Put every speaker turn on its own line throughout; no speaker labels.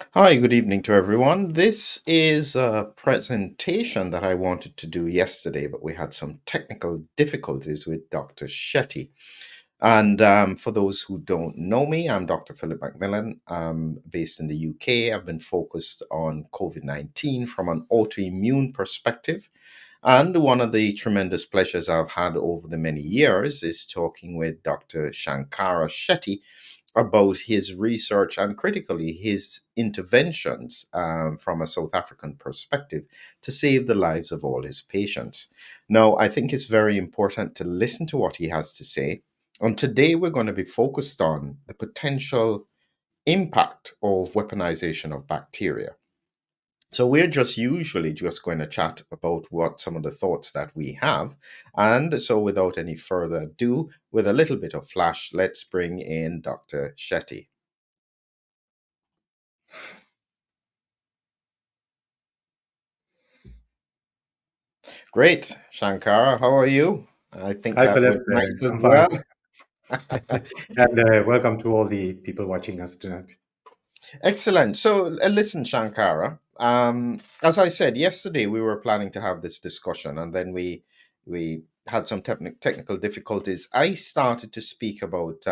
Hi, good evening to everyone. This is a presentation that I wanted to do yesterday, but we had some technical difficulties with Dr. Chetty. And for those who don't know me, I'm Dr. Philip Macmillan. I'm based in the UK. I've been focused on COVID 19 from an autoimmune perspective. And one of the tremendous pleasures I've had over the many years is talking with Dr. Shankara Shetty about his research and critically his interventions from a South African perspective to save the lives of all his patients. Now, I think it's very important to listen to what he has to say. And today we're going to be focused on the potential impact of weaponization of bacteria. So we're just usually just going to chat about what some of the thoughts that we have. And so without any further ado, with a little bit of flash, let's bring in Dr. Shetty. Great. Shankara, how are you? I think
Hi,
that
Philip.
went nice as
I'm fine.
well.
And welcome to all the people watching us tonight.
Excellent. So, listen, Shankara. As I said yesterday, we were planning to have this discussion, and then we had some technical difficulties. I started to speak about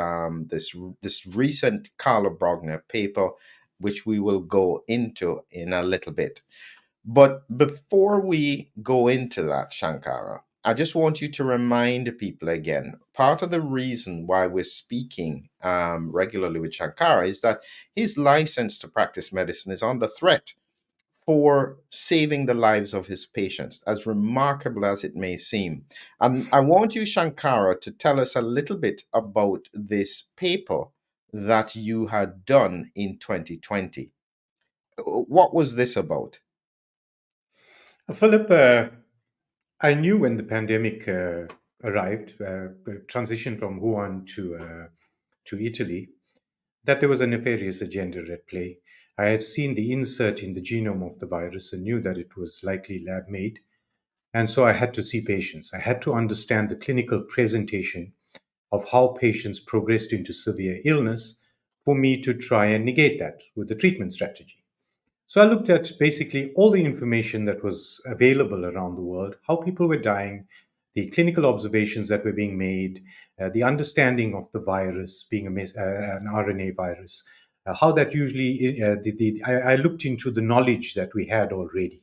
this recent Carla Brogner paper, which we will go into in a little bit. But before we go into that, Shankara, I just want you to remind people again. Part of the reason why we're speaking regularly with Shankara is that his license to practice medicine is under threat for saving the lives of his patients, as remarkable as it may seem. And I want you, Shankara, to tell us a little bit about this paper that you had done in 2020. What was this about?
Philip, I knew when the pandemic arrived, transition from Wuhan to Italy, that there was a nefarious agenda at play. I had seen the insert in the genome of the virus and knew that it was likely lab made. And so I had to see patients. I had to understand the clinical presentation of how patients progressed into severe illness for me to try and negate that with the treatment strategy. So I looked at basically all the information that was available around the world, how people were dying, the clinical observations that were being made, the understanding of the virus being an RNA virus, how that usually, I looked into the knowledge that we had already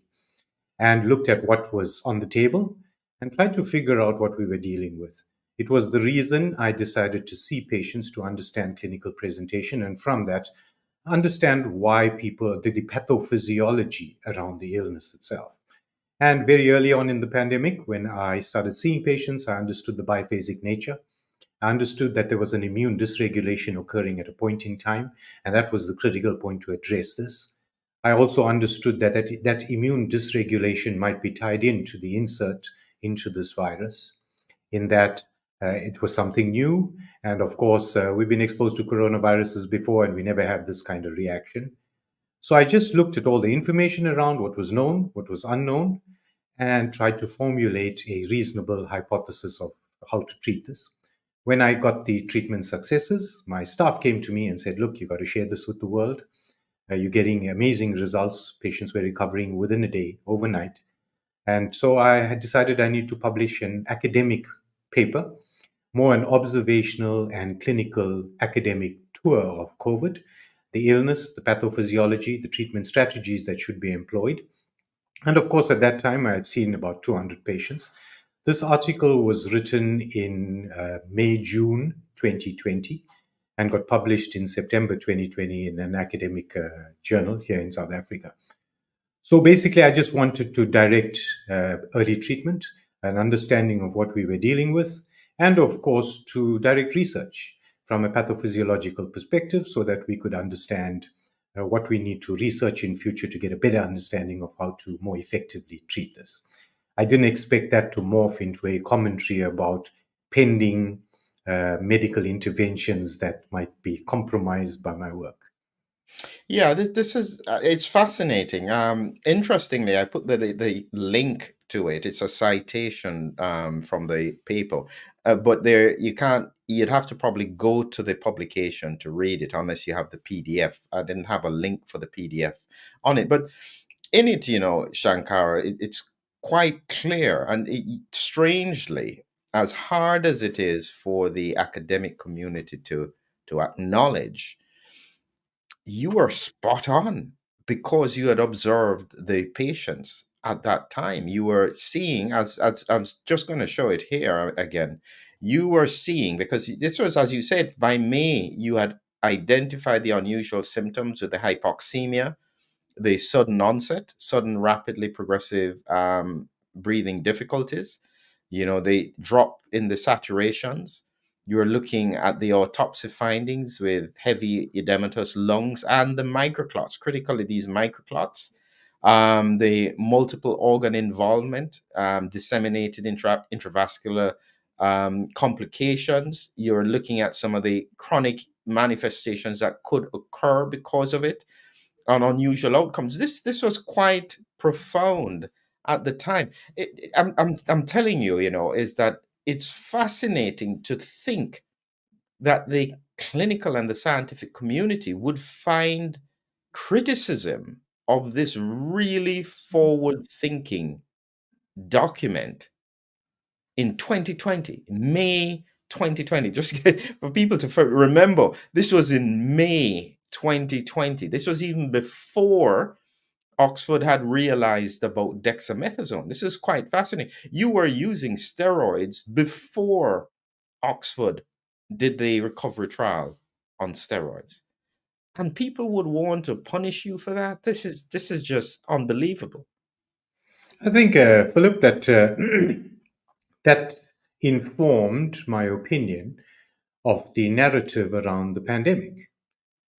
and looked at what was on the table and tried to figure out what we were dealing with. It was the reason I decided to see patients to understand clinical presentation and from that, understand why people, the pathophysiology around the illness itself. And very early on in the pandemic, when I started seeing patients, I understood the biphasic nature. I understood that there was an immune dysregulation occurring at a point in time, and that was the critical point to address this. I also understood that immune dysregulation might be tied into the insert into this virus, in that it was something new. And of course, we've been exposed to coronaviruses before, and we never had this kind of reaction. So I just looked at all the information around what was known, what was unknown, and tried to formulate a reasonable hypothesis of how to treat this. When I got the treatment successes, my staff came to me and said, "Look, you got to share this with the world. You're getting amazing results. Patients were recovering within a day, overnight." And so I had decided I need to publish an academic paper, more an observational and clinical academic tour of COVID, the illness, the pathophysiology, the treatment strategies that should be employed. And of course, at that time, I had seen about 200 patients. This article was written in May, June 2020 and got published in September 2020 in an academic journal here in South Africa. So basically, I just wanted to direct early treatment, an understanding of what we were dealing with, and of course, to direct research from a pathophysiological perspective so that we could understand what we need to research in future to get a better understanding of how to more effectively treat this. I didn't expect that to morph into a commentary about pending medical interventions that might be compromised by my work.
Yeah, this is it's fascinating. Interestingly, I put the link to it. It's a citation from the paper, but there you can't you'd have to probably go to the publication to read it unless you have the PDF. I didn't have a link for the PDF on it, but in it, Shankara, it's quite clear, and strangely, as hard as it is for the academic community to acknowledge, you were spot on because you had observed the patients at that time. You were seeing, as I'm just going to show it here again, you were seeing, because this was, as you said, by May, you had identified the unusual symptoms with the hypoxemia, the sudden onset, sudden rapidly progressive breathing difficulties, the drop in the saturations. You're looking at the autopsy findings with heavy edematous lungs and the microclots, critically these microclots, the multiple organ involvement, disseminated intravascular complications. You're looking at some of the chronic manifestations that could occur because of it, on unusual outcomes. This was quite profound at the time. I'm telling you, is that it's fascinating to think that the clinical and the scientific community would find criticism of this really forward-thinking document in 2020, May 2020. Just for people to remember, this was in May 2020. This was even before Oxford had realized about dexamethasone. This is quite fascinating. You were using steroids before Oxford did the recovery trial on steroids. And people would want to punish you for that. This is just unbelievable.
I think, Philip, that that informed my opinion of the narrative around the pandemic.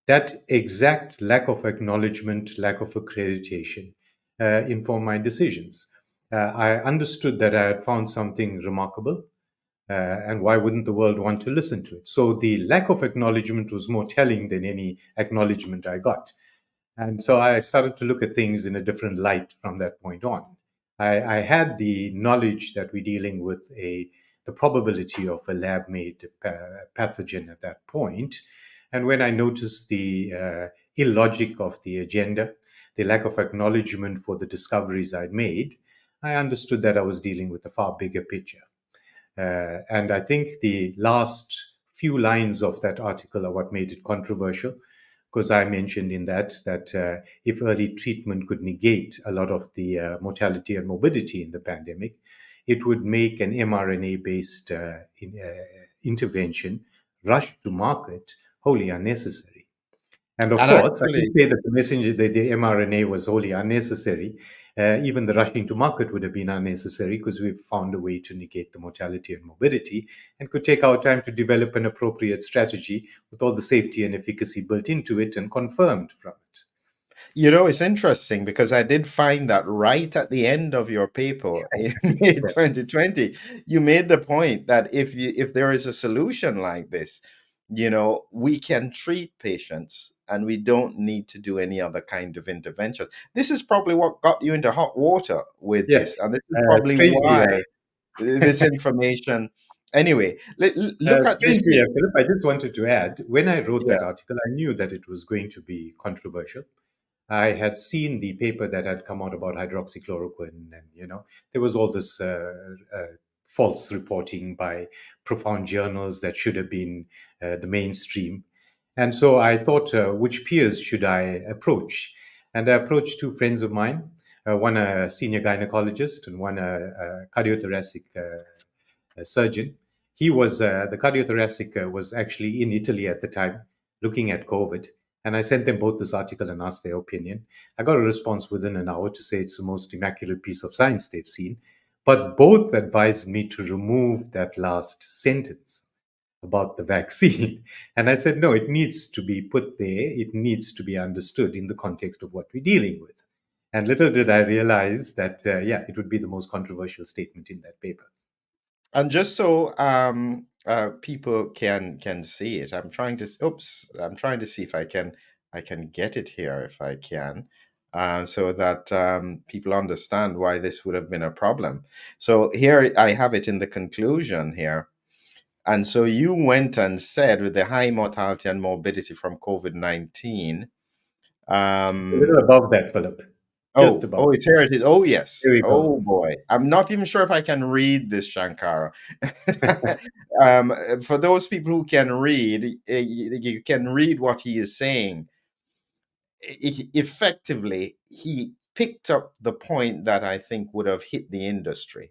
That exact lack of acknowledgement, lack of accreditation, informed my decisions. I understood that I had found something remarkable, and why wouldn't the world want to listen to it? So the lack of acknowledgement was more telling than any acknowledgement I got. And so I started to look at things in a different light from that point on. I had the knowledge that we're dealing with the probability of a lab-made pathogen at that point. And when I noticed the illogic of the agenda, the lack of acknowledgement for the discoveries I'd made, I understood that I was dealing with a far bigger picture. And I think the last few lines of that article are what made it controversial, because I mentioned in that if early treatment could negate a lot of the mortality and morbidity in the pandemic, it would make an mRNA-based intervention rush to market wholly unnecessary. And of
And
course, I did
actually,
say that the mRNA was wholly unnecessary. Even the rushing to market would have been unnecessary because we've found a way to negate the mortality and morbidity and could take our time to develop an appropriate strategy with all the safety and efficacy built into it and confirmed from it.
it's interesting because I did find that right at the end of your paper in May
Yeah.
2020, you made the point that if there is a solution like this, we can treat patients and we don't need to do any other kind of intervention. This is probably what got you into hot water with
Yes.
this, and this is probably
Strangely,
why this information. Anyway, look at this.
strangely, Philip, I just wanted to add, when I wrote
Yeah.
that article, I knew that it was going to be controversial. I had seen the paper that had come out about hydroxychloroquine, and there was all this false reporting by profound journals that should have been the mainstream. And so I thought, which peers should I approach? And I approached two friends of mine, one a senior gynecologist and one a cardiothoracic surgeon. He was the cardiothoracic was actually in Italy at the time, looking at COVID. And I sent them both this article and asked their opinion. I got a response within an hour to say it's the most immaculate piece of science they've seen. But both advised me to remove that last sentence about the vaccine. And I said, no, it needs to be put there. It needs to be understood in the context of what we're dealing with. And little did I realize that, yeah, it would be the most controversial statement in that paper.
And just so people can see it, I'm trying to see if I can get it here if I can, so that people understand why this would have been a problem. So here I have it in the conclusion here. And so you went and said with the high mortality and morbidity from COVID-19.
A little above that, Philip. Just above.
Oh, it's here it is. Oh, yes.
Here we go.
Oh, boy. I'm not even sure if I can read this, Shankara. For those people who can read, you can read what he is saying. Effectively, he picked up the point that I think would have hit the industry,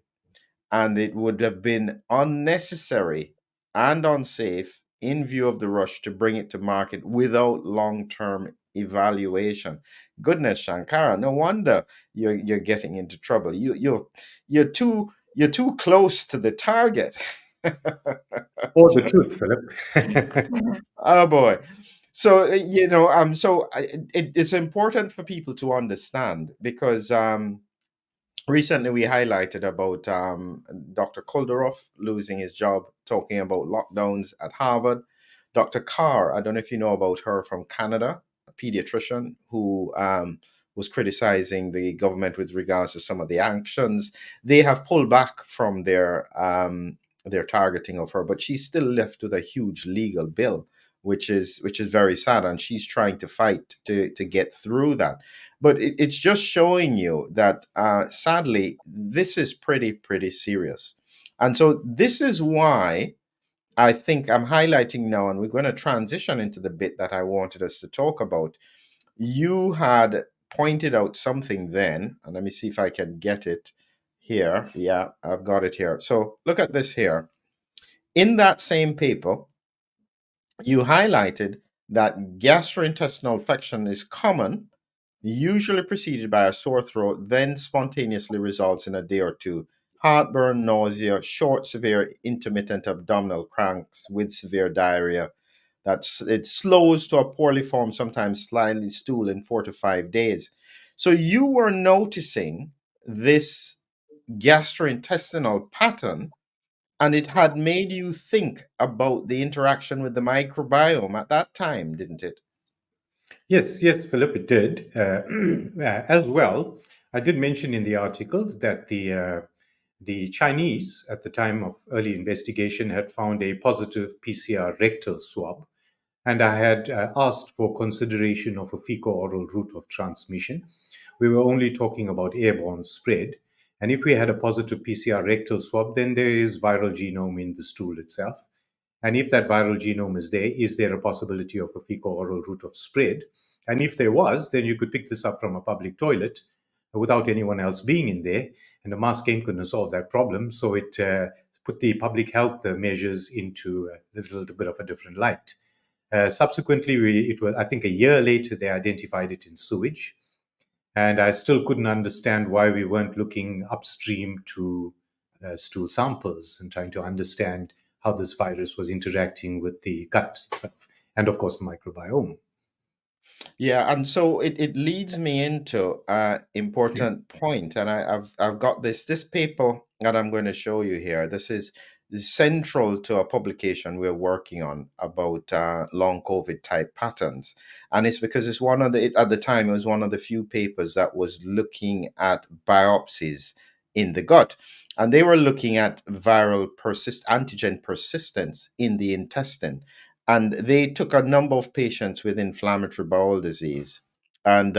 and it would have been unnecessary and unsafe in view of the rush to bring it to market without long-term evaluation. Goodness, Shankara, no wonder you're getting into trouble. You're too close to the target.
Or the
Just
truth, Philip.
oh boy. So it's important for people to understand because recently, we highlighted about Dr. Kolderoff losing his job, talking about lockdowns at Harvard. Dr. Carr, I don't know if you know about her from Canada, a pediatrician who was criticizing the government with regards to some of the actions. They have pulled back from their targeting of her, but she's still left with a huge legal bill, which is very sad, and she's trying to fight to get through that. But it's just showing you that sadly this is pretty serious. And so this is why I think I'm highlighting now, and we're going to transition into the bit that I wanted us to talk about. You had pointed out something then, and let me see if I can get it here. Yeah, I've got it here. So look at this here. In that same paper, you highlighted that gastrointestinal infection is common, usually preceded by a sore throat, then spontaneously results in a day or two. Heartburn, nausea, short, severe, intermittent abdominal cramps with severe diarrhea. It slows to a poorly formed, sometimes slightly stool in 4 to 5 days. So you were noticing this gastrointestinal pattern, and it had made you think about the interaction with the microbiome at that time, didn't it?
Yes, yes, Philip, it did. As well, I did mention in the article that the Chinese, at the time of early investigation, had found a positive PCR rectal swab, and I had asked for consideration of a fecal-oral route of transmission. We were only talking about airborne spread, and if we had a positive PCR rectal swab, then there is viral genome in the stool itself. And if that viral genome is there a possibility of a fecal oral route of spread? And if there was, then you could pick this up from a public toilet without anyone else being in there. And the mass game couldn't solve that problem. So it put the public health measures into a little bit of a different light. Subsequently, it was, I think, a year later, they identified it in sewage. And I still couldn't understand why we weren't looking upstream to stool samples and trying to understand how this virus was interacting with the gut itself, and of course the microbiome.
Yeah, and so it leads me into an important point, and I've got this paper that I'm going to show you here. This is central to a publication we're working on about long COVID type patterns, and it's because it's one of the at the time it was one of the few papers that was looking at biopsies in the gut, and they were looking at antigen persistence in the intestine, and they took a number of patients with inflammatory bowel disease, and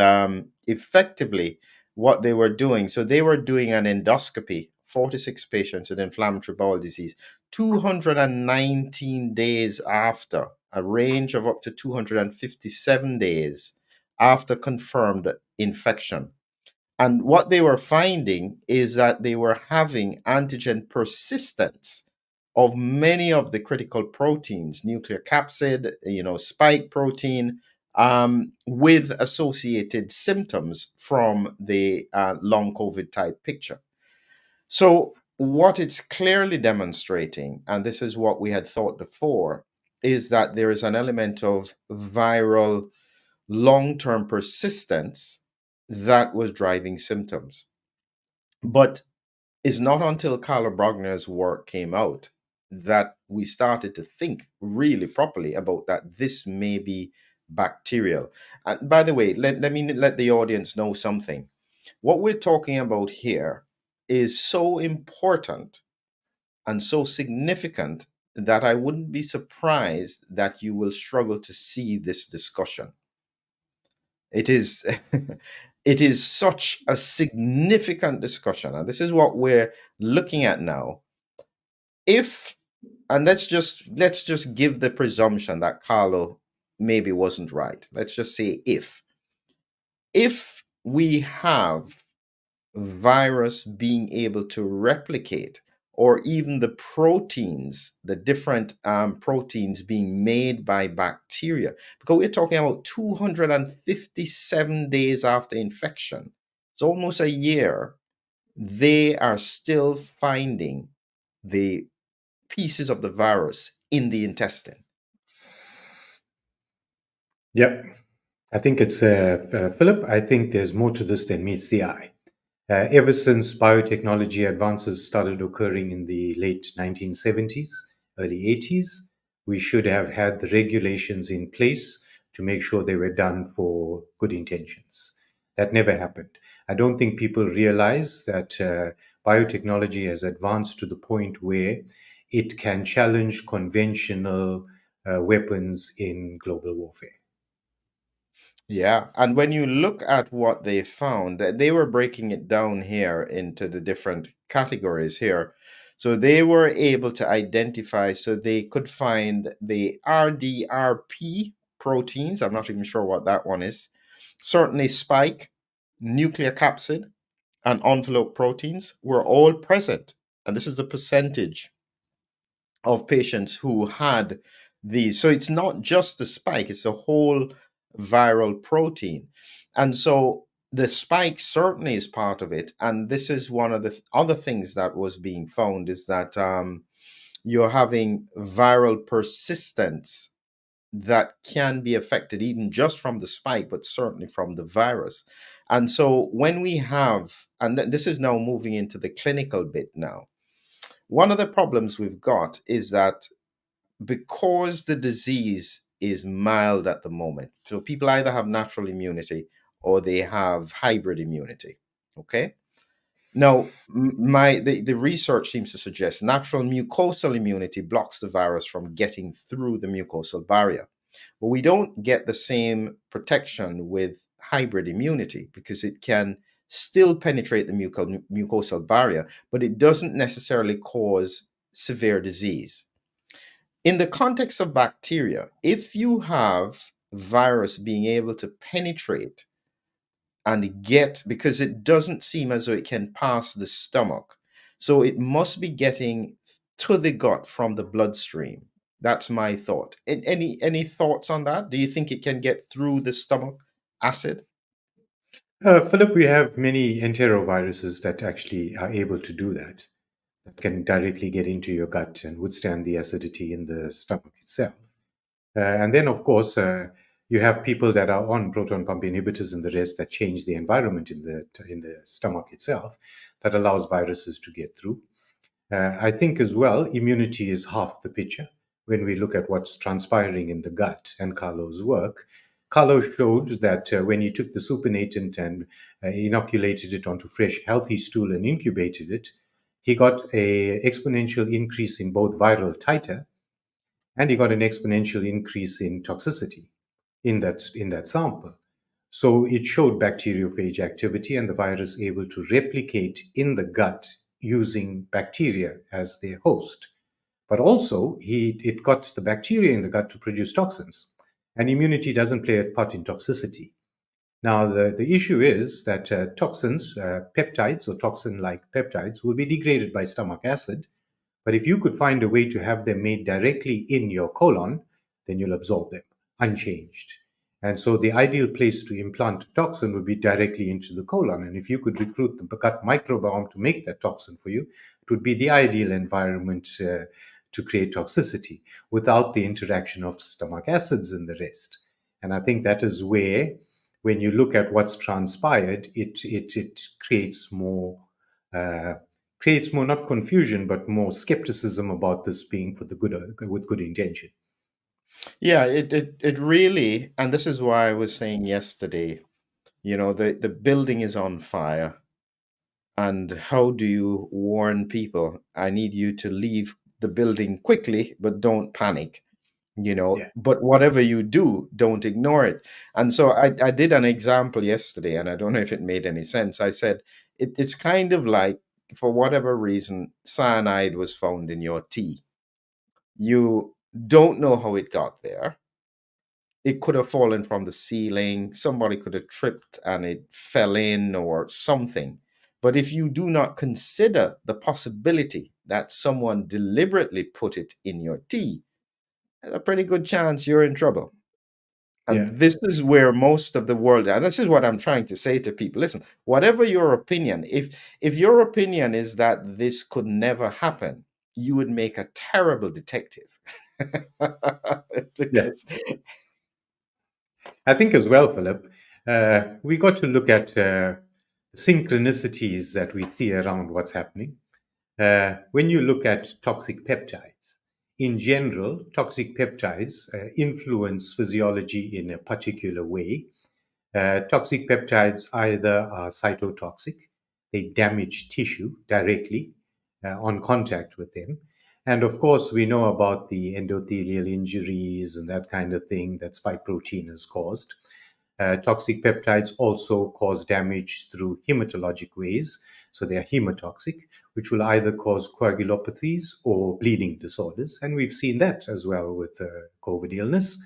effectively what they were doing, so they were doing an endoscopy, 46 patients with inflammatory bowel disease, 219 days after, a range of up to 257 days after confirmed infection. And what they were finding is that they were having antigen persistence of many of the critical proteins, nuclear capsid, spike protein, with associated symptoms from the long COVID type picture. So, what it's clearly demonstrating, and this is what we had thought before, is that there is an element of viral long term persistence that was driving symptoms. But it's not until Carla Brogner's work came out that we started to think really properly about that this may be bacterial. And by the way, let me let the audience know something. What we're talking about here is so important and so significant that I wouldn't be surprised that you will struggle to see this discussion. It is it is such a significant discussion, and this is what we're looking at now. If and let's just give the presumption that Carlo maybe wasn't right. Let's just say if we have virus being able to replicate, or even the proteins, the different proteins being made by bacteria, because we're talking about 257 days after infection, it's almost a year, they are still finding the pieces of the virus in the intestine.
Yep. I think it's, Philip, I think there's more to this than meets the eye. Ever since biotechnology advances started occurring in the late 1970s, early 80s, we should have had the regulations in place to make sure they were done for good intentions. That never happened. I don't think people realize that biotechnology has advanced to the point where it can challenge conventional weapons in global warfare.
Yeah, and when you look at what they found, they were breaking it down here into the different categories here. So they were able to identify, so they could find the RDRP proteins. I'm not even sure what that one is. Certainly, spike, nuclear capsid, and envelope proteins were all present. And this is the percentage of patients who had these. So it's not just the spike, it's a whole viral protein. And so the spike certainly is part of it. And this is one of the other things that was being found, is that you're having viral persistence that can be affected even just from the spike, but certainly from the virus. And so when we have, and this is now moving into the clinical bit now, one of the problems we've got is that because the disease is mild at the moment, so people either have natural immunity or they have hybrid immunity. Okay. Now, the research seems to suggest natural mucosal immunity blocks the virus from getting through the mucosal barrier. But we don't get the same protection with hybrid immunity, because it can still penetrate the mucosal barrier, but it doesn't necessarily cause severe disease. In the context of bacteria, if you have virus being able to penetrate and get, because it doesn't seem as though it can pass the stomach, so it must be getting to the gut from the bloodstream. That's my thought. Any thoughts on that? Do you think it can get through the stomach acid?
Philip, we have many enteroviruses that actually are able to do that, that can directly get into your gut and withstand the acidity in the stomach itself. And then, of course, you have people that are on proton pump inhibitors and the rest that change the environment in the stomach itself, that allows viruses to get through. I think as well, immunity is half the picture when we look at what's transpiring in the gut and Carlo's work. Carlo showed that when he took the supernatant and inoculated it onto fresh, healthy stool and incubated it, he got a exponential increase in both viral titer, and he got an exponential increase in toxicity in that sample. So it showed bacteriophage activity and the virus able to replicate in the gut using bacteria as their host. But also, it got the bacteria in the gut to produce toxins. And immunity doesn't play a part in toxicity. Now, the issue is that toxins, peptides or toxin like peptides, will be degraded by stomach acid. But if you could find a way to have them made directly in your colon, then you'll absorb them unchanged. And so the ideal place to implant a toxin would be directly into the colon. And if you could recruit the gut microbiome to make that toxin for you, it would be the ideal environment to create toxicity without the interaction of stomach acids and the rest. And I think that is where, when you look at what's transpired, it uh, creates more, not confusion but more skepticism about this being for the good, with good intention.
Yeah, it really, and this is why I was saying yesterday, the building is on fire. And how do you warn people? I need you to leave the building quickly, but don't panic,
Yeah.
but whatever you do, don't ignore it. And so I did an example yesterday, and I don't know if it made any sense. I said it's kind of like, for whatever reason, cyanide was found in your tea. You don't know how it got there. It could have fallen from the ceiling. Somebody could have tripped and it fell in or something. But if you do not consider the possibility that someone deliberately put it in your tea, there's a pretty good chance you're in trouble.
Yeah.
And this is where most of the world, and this is what I'm trying to say to people. Listen, whatever your opinion, if your opinion is that this could never happen, you would make a terrible detective.
Yeah.
Because
I think as well, Philip, we got to look at synchronicities that we see around what's happening. When you look at toxic peptides, in general, toxic peptides influence physiology in a particular way. Toxic peptides either are cytotoxic, they damage tissue directly on contact with them. And of course, we know about the endothelial injuries and that kind of thing that spike protein has caused. Toxic peptides also cause damage through hematologic ways. So they are hemotoxic, which will either cause coagulopathies or bleeding disorders. And we've seen that as well with COVID illness.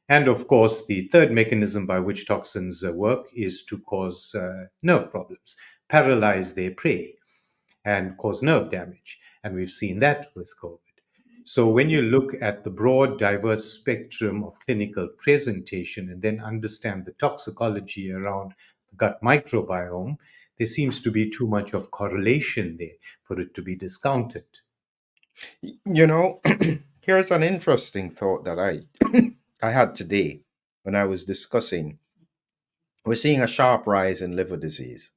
And of course, the third mechanism by which toxins work is to cause nerve problems, paralyze their prey, and cause nerve damage. And we've seen that with COVID. So, when you look at the broad, diverse spectrum of clinical presentation and then understand the toxicology around the gut microbiome, there seems to be too much of correlation there for it to be discounted.
you know, here's an interesting thought that I I had today when I was discussing. We're seeing a sharp rise in liver disease,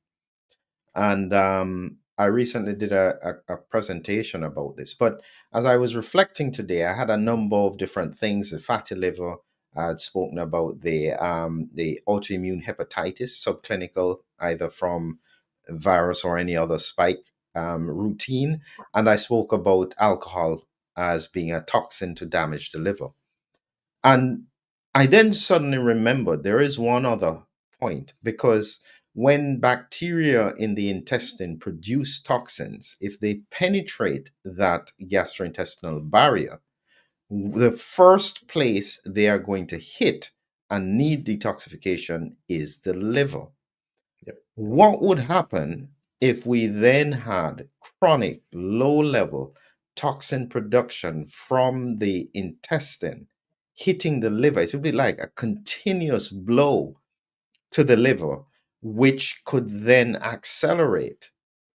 and I recently did a presentation about this. But as I was reflecting today, I had a number of different things: the fatty liver. I had spoken about the autoimmune hepatitis, subclinical, either from virus or any other spike routine, and I spoke about alcohol as being a toxin to damage the liver. And I then suddenly remembered there is one other point, because when bacteria in the intestine produce toxins, if they penetrate that gastrointestinal barrier, the first place they are going to hit and need detoxification is the liver.
Yep.
What would happen if we then had chronic low level toxin production from the intestine hitting the liver? It would be like a continuous blow to the liver, which could then accelerate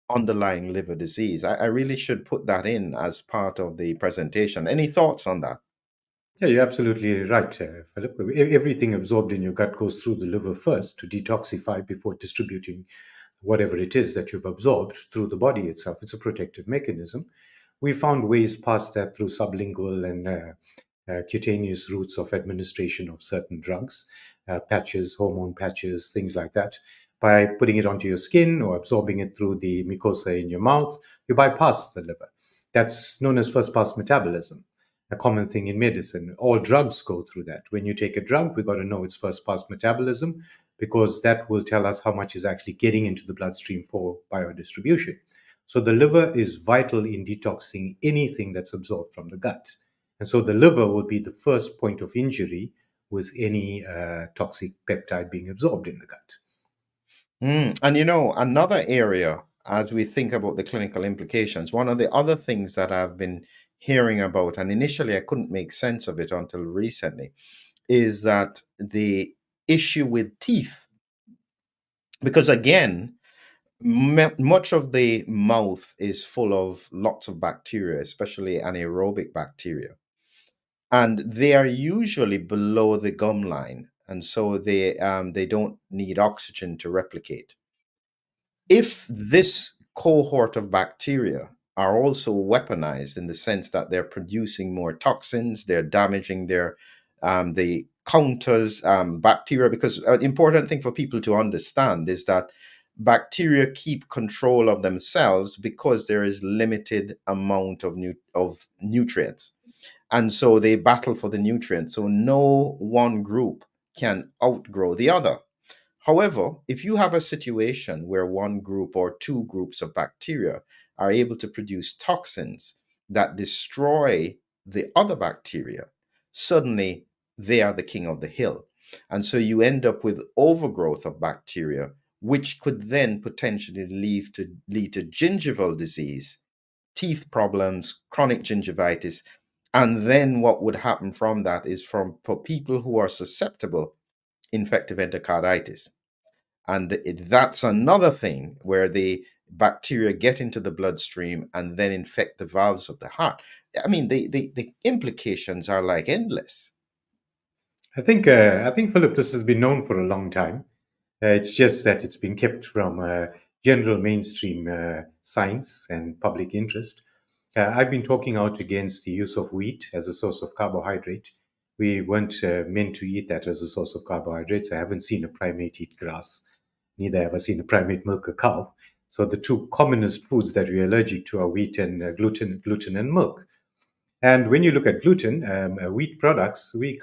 underlying liver disease. I really should put that in as part of the presentation. Any thoughts on that?
Yeah, you're absolutely right, Philip. Everything absorbed in your gut goes through the liver first to detoxify before distributing whatever it is that you've absorbed through the body itself. It's a protective mechanism. We found ways past that through sublingual and cutaneous routes of administration of certain drugs, patches, hormone patches, things like that. By putting it onto your skin or absorbing it through the mucosa in your mouth, you bypass the liver. That's known as first pass metabolism, a common thing in medicine. All drugs go through that. When you take a drug, we got to know its first pass metabolism because that will tell us how much is actually getting into the bloodstream for biodistribution. So the liver is vital in detoxing anything that's absorbed from the gut. And so the liver will be the first point of injury with any toxic peptide being absorbed in the gut.
And another area, as we think about the clinical implications, one of the other things that I've been hearing about, and initially I couldn't make sense of it until recently, is that the issue with teeth. Because again, much of the mouth is full of lots of bacteria, especially anaerobic bacteria, and they are usually below the gum line, and so they don't need oxygen to replicate. If this cohort of bacteria are also weaponized in the sense that they're producing more toxins, they're damaging their the counters bacteria, because an important thing for people to understand is that bacteria keep control of themselves because there is limited amount of nutrients, and so they battle for the nutrients. So no one group can outgrow the other. However, if you have a situation where one group or two groups of bacteria are able to produce toxins that destroy the other bacteria, suddenly they are the king of the hill. And so you end up with overgrowth of bacteria, which could then potentially lead to gingival disease, teeth problems, chronic gingivitis. And then what would happen from that is for people who are susceptible, infective endocarditis. And that's another thing where the bacteria get into the bloodstream and then infect the valves of the heart. I mean, the implications are like endless.
I think Philip, this has been known for a long time. It's just that it's been kept from general mainstream science and public interest. I've been talking out against the use of wheat as a source of carbohydrate. We weren't meant to eat that as a source of carbohydrates. I haven't seen a primate eat grass, neither have I seen a primate milk a cow. So the two commonest foods that we're allergic to are wheat and gluten and milk. And when you look at gluten, wheat products, we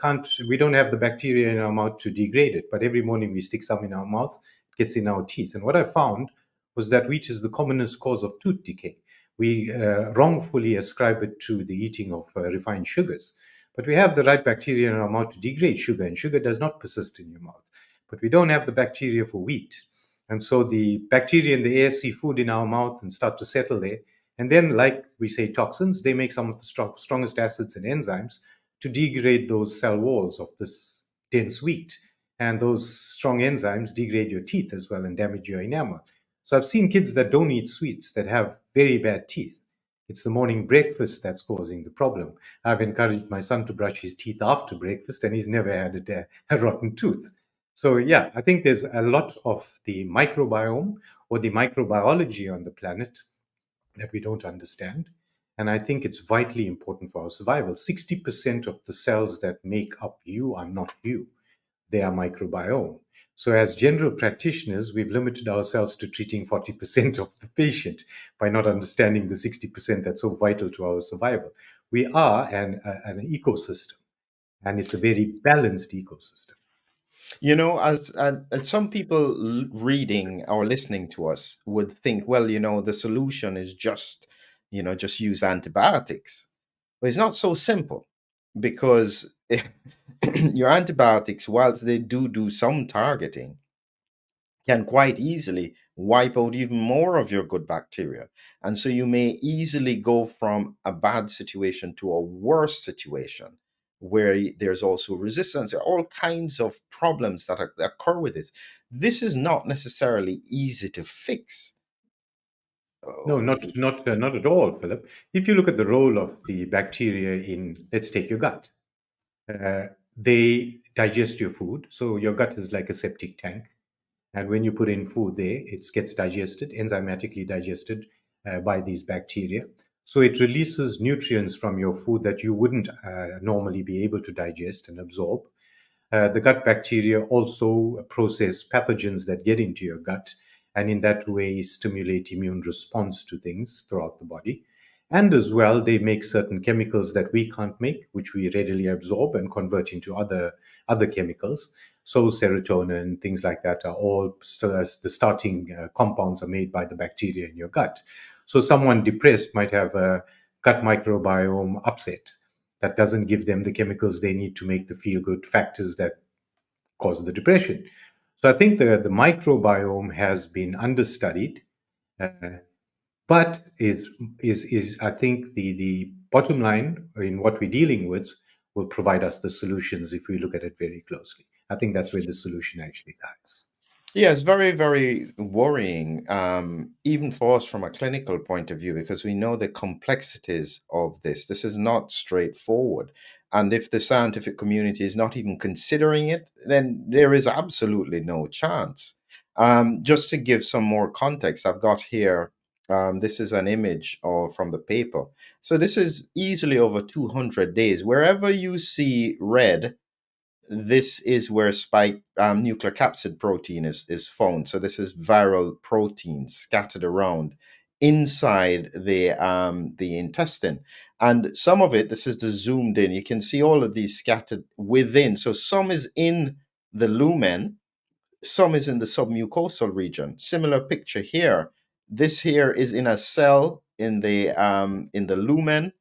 don't have the bacteria in our mouth to degrade it. But every morning we stick some in our mouth, it gets in our teeth. And what I found was that wheat is the commonest cause of tooth decay. We wrongfully ascribe it to the eating of refined sugars. But we have the right bacteria in our mouth to degrade sugar, and sugar does not persist in your mouth. But we don't have the bacteria for wheat. And so the bacteria in the air see food in our mouth and start to settle there, and then, like we say, toxins, they make some of the strongest acids and enzymes to degrade those cell walls of this dense wheat. And those strong enzymes degrade your teeth as well and damage your enamel. So I've seen kids that don't eat sweets that have very bad teeth. It's the morning breakfast that's causing the problem. I've encouraged my son to brush his teeth after breakfast, and he's never had a rotten tooth. So, yeah, I think there's a lot of the microbiome or the microbiology on the planet that we don't understand. And I think it's vitally important for our survival. 60% of the cells that make up you are not you, they are microbiome. So, as general practitioners, we've limited ourselves to treating 40% of the patient by not understanding the 60% that's so vital to our survival. We are an ecosystem, and it's a very balanced ecosystem.
As some people reading or listening to us would think, well, the solution is just use antibiotics. But it's not so simple, because your antibiotics, whilst they do some targeting, can quite easily wipe out even more of your good bacteria. And so you may easily go from a bad situation to a worse situation where there's also resistance. There are all kinds of problems that occur with this. This is not necessarily easy to fix.
No,
Oh,
not at all, Philip. If you look at the role of the bacteria in, let's take your gut, uh, they digest your food. So your gut is like a septic tank. And when you put in food there, it gets digested, enzymatically digested by these bacteria. So it releases nutrients from your food that you wouldn't normally be able to digest and absorb. The gut bacteria also process pathogens that get into your gut, and in that way stimulate immune response to things throughout the body. And as well, they make certain chemicals that we can't make, which we readily absorb and convert into other chemicals. So serotonin, things like that, are all the starting compounds are made by the bacteria in your gut. So someone depressed might have a gut microbiome upset that doesn't give them the chemicals they need to make the feel good factors that cause the depression. So I think the microbiome has been understudied, uh, but is I think the bottom line in what we're dealing with will provide us the solutions if we look at it very closely. I think that's where the solution actually lies.
yeah, it's very, very worrying, even for us from a clinical point of view, because we know the complexities of this. This is not straightforward. And if the scientific community is not even considering it, then there is absolutely no chance. Just to give some more context, I've got here, this is an image from the paper. So this is easily over 200 days. Wherever you see red, this is where spike nuclear capsid protein is found. So this is viral protein scattered around inside the intestine, and some of it, this is the zoomed in, you can see all of these scattered within. So some is in the lumen, some is in the submucosal region. Similar picture here. This here is in a cell in the lumen,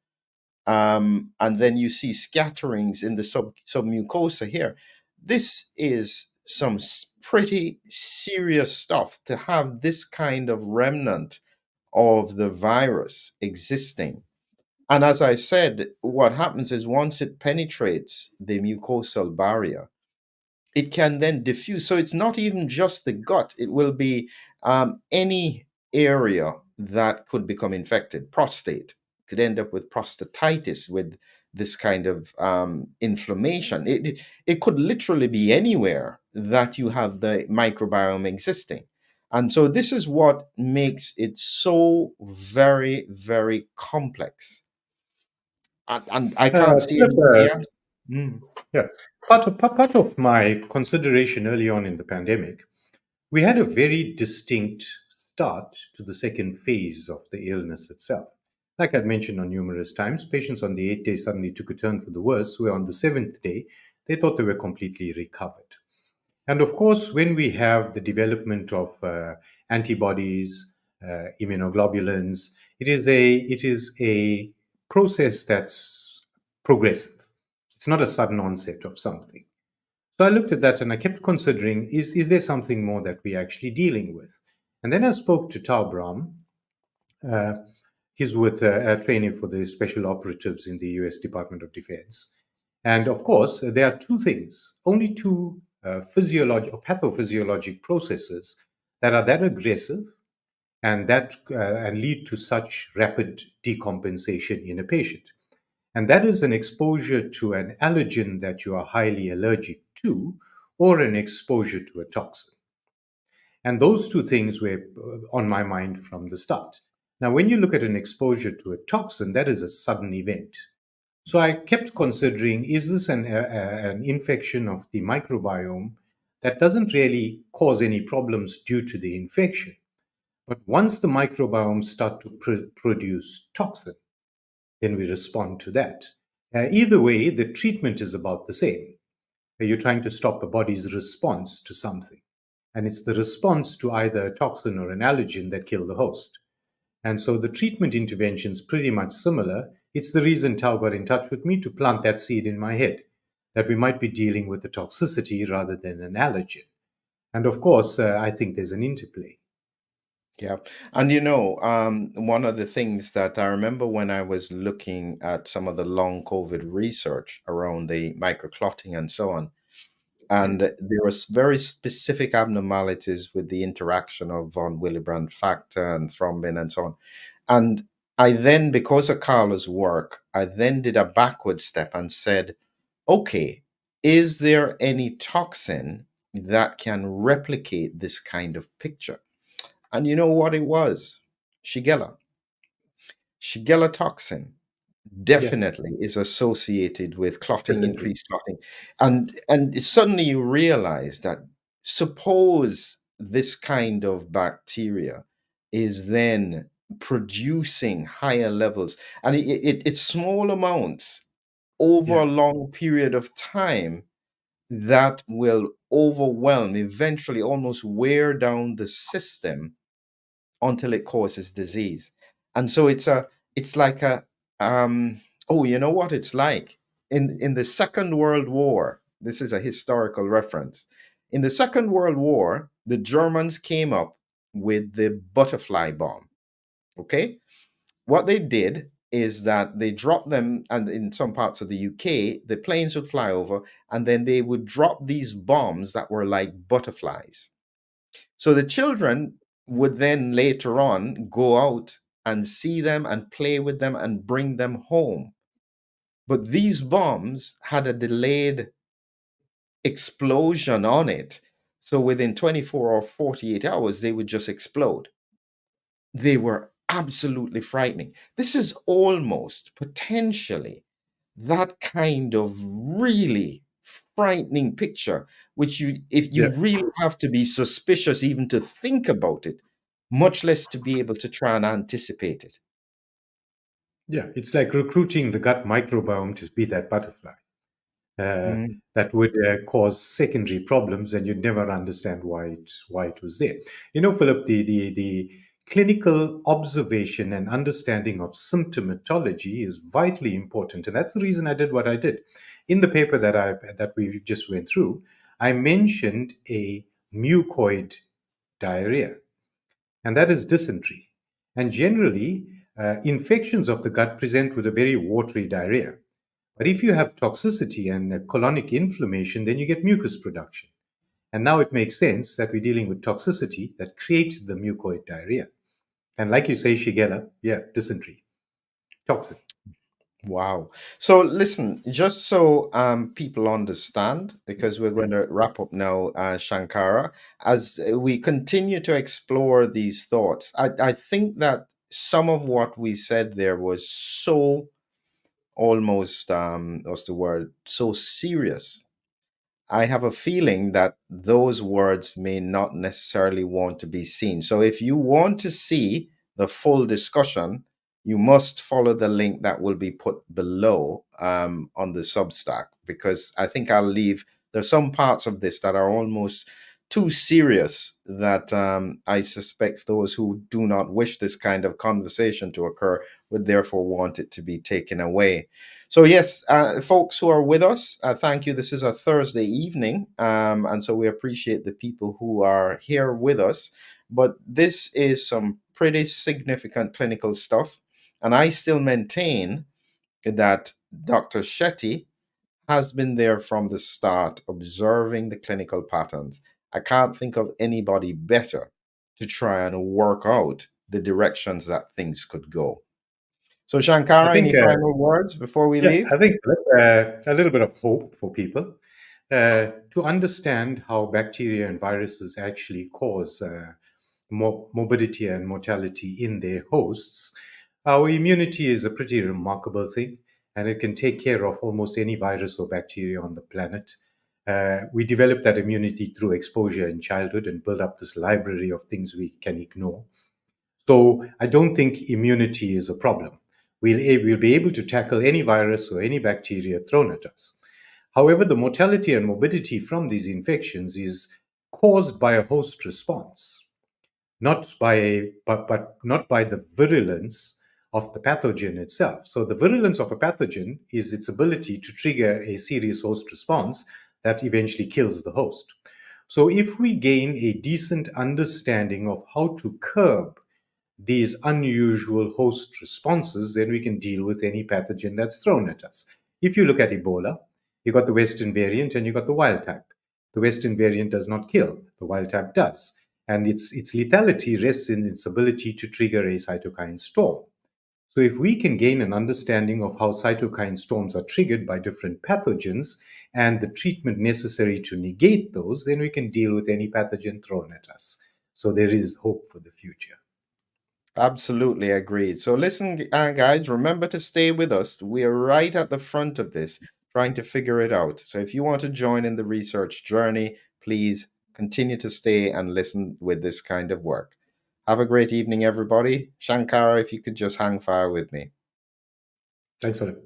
and then you see scatterings in the submucosa here. This is some pretty serious stuff to have this kind of remnant of the virus existing. And as I said, what happens is once it penetrates the mucosal barrier, it can then diffuse. So it's not even just the gut, it will be any area that could become infected. Prostate could end up with prostatitis with this kind of inflammation. It could literally be anywhere that you have the microbiome existing. And so this is what makes it so very, very complex. And I can't see
Philip,
any easy answer. Mm.
yeah, part of my consideration early on in the pandemic, we had a very distinct start to the second phase of the illness itself. Like I'd mentioned on numerous times, patients on the 8th day suddenly took a turn for the worse, where on the 7th day, they thought they were completely recovered. And of course, when we have the development of antibodies, immunoglobulins, it is a process that's progressive. It's not a sudden onset of something. So I looked at that and I kept considering, is there something more that we're actually dealing with? And then I spoke to Tao Brahm. Uh, he's with a training for the special operatives in the US Department of Defense. And of course, there are two things, only two physiologic or pathophysiologic processes that are that aggressive and lead to such rapid decompensation in a patient. And that is an exposure to an allergen that you are highly allergic to, or an exposure to a toxin. And those two things were on my mind from the start. Now, when you look at an exposure to a toxin, that is a sudden event. So I kept considering, is this an infection of the microbiome that doesn't really cause any problems due to the infection? But once the microbiomes start to produce toxin, then we respond to that. Either way, the treatment is about the same. You're trying to stop a body's response to something. And it's the response to either a toxin or an allergen that kill the host. And so the treatment intervention is pretty much similar. It's the reason Tao got in touch with me to plant that seed in my head, that we might be dealing with a toxicity rather than an allergen. And of course, I think there's an interplay.
Yeah. And one of the things that I remember when I was looking at some of the long COVID research around the microclotting and so on, and there was very specific abnormalities with the interaction of von Willebrand factor and thrombin and so on. And I then, because of Carla's work, I then did a backward step and said, okay, is there any toxin that can replicate this kind of picture? And you know what it was? Shigella. Shigella toxin
Yeah,
definitely is associated with clotting,
presently.
increased clotting. And suddenly you realize that suppose this kind of bacteria is then producing higher levels, and it's small amounts over
Yeah,
a long period of time that will overwhelm, eventually almost wear down the system until it causes disease. And so it's like a oh, you know what it's like? In the Second World War, this is a historical reference. In the Second World War, the Germans came up with the butterfly bomb. Okay? What they did is that they dropped them, and in some parts of the UK, the planes would fly over, and then they would drop these bombs that were like butterflies. So the children would then later on go out and see them and play with them and bring them home. But these bombs had a delayed explosion on it. So within 24 or 48 hours, they would just explode. They were absolutely frightening. This is almost potentially that kind of really frightening picture, which if you
Yeah.
really have to be suspicious even to think about it, much less to be able to try and anticipate it.
Yeah. It's like recruiting the gut microbiome to be that butterfly. uh,
Mm.
that would cause secondary problems, and you'd never understand why it was there. You know, Philip, the clinical observation and understanding of symptomatology is vitally important, and that's the reason I did what I did. In the paper that we just went through, I mentioned a mucoid diarrhea, and that is dysentery. And generally, infections of the gut present with a very watery diarrhea. But if you have toxicity and colonic inflammation, then you get mucus production. And now it makes sense that we're dealing with toxicity that creates the mucoid diarrhea. And like you say, Shigella, yeah, dysentery, toxin.
Wow. So listen, just so people understand, because we're going to wrap up now, Shankara, as we continue to explore these thoughts, I think that some of what we said there was so almost, what's the word, so serious. I have a feeling that those words may not necessarily want to be seen. So if you want to see the full discussion, you must follow the link that will be put below on the Substack, because I think I'll leave. There's some parts of this that are almost too serious that I suspect those who do not wish this kind of conversation to occur would therefore want it to be taken away. So, yes, folks who are with us, thank you. This is a Thursday evening, and so we appreciate the people who are here with us. But this is some pretty significant clinical stuff, and I still maintain that Dr. Chetty has been there from the start, observing the clinical patterns. I can't think of anybody better to try and work out the directions that things could go. So,
I
Shankara, any
think,
final words before we
yeah,
leave?
I think a little bit of hope for people to understand how bacteria and viruses actually cause morbidity and mortality in their hosts. Our immunity is a pretty remarkable thing, and it can take care of almost any virus or bacteria on the planet. We develop that immunity through exposure in childhood and build up this library of things we can ignore. So I don't think immunity is a problem. We'll be able to tackle any virus or any bacteria thrown at us. However, the mortality and morbidity from these infections is caused by a host response, but not by the virulence of the pathogen itself. So the virulence of a pathogen is its ability to trigger a serious host response that eventually kills the host. So if we gain a decent understanding of how to curb these unusual host responses, then we can deal with any pathogen that's thrown at us. If you look at Ebola, you got the Western variant and you got the wild type. The Western variant does not kill, the wild type does. And its lethality rests in its ability to trigger a cytokine storm. So, if we can gain an understanding of how cytokine storms are triggered by different pathogens and the treatment necessary to negate those, then we can deal with any pathogen thrown at us. So, there is hope for the future.
Absolutely agreed. So, listen, guys, remember to stay with us. We are right at the front of this, trying to figure it out. So, if you want to join in the research journey, please continue to stay and listen with this kind of work. Have a great evening, everybody. Shankara, if you could just hang fire with me.
Thanks for it.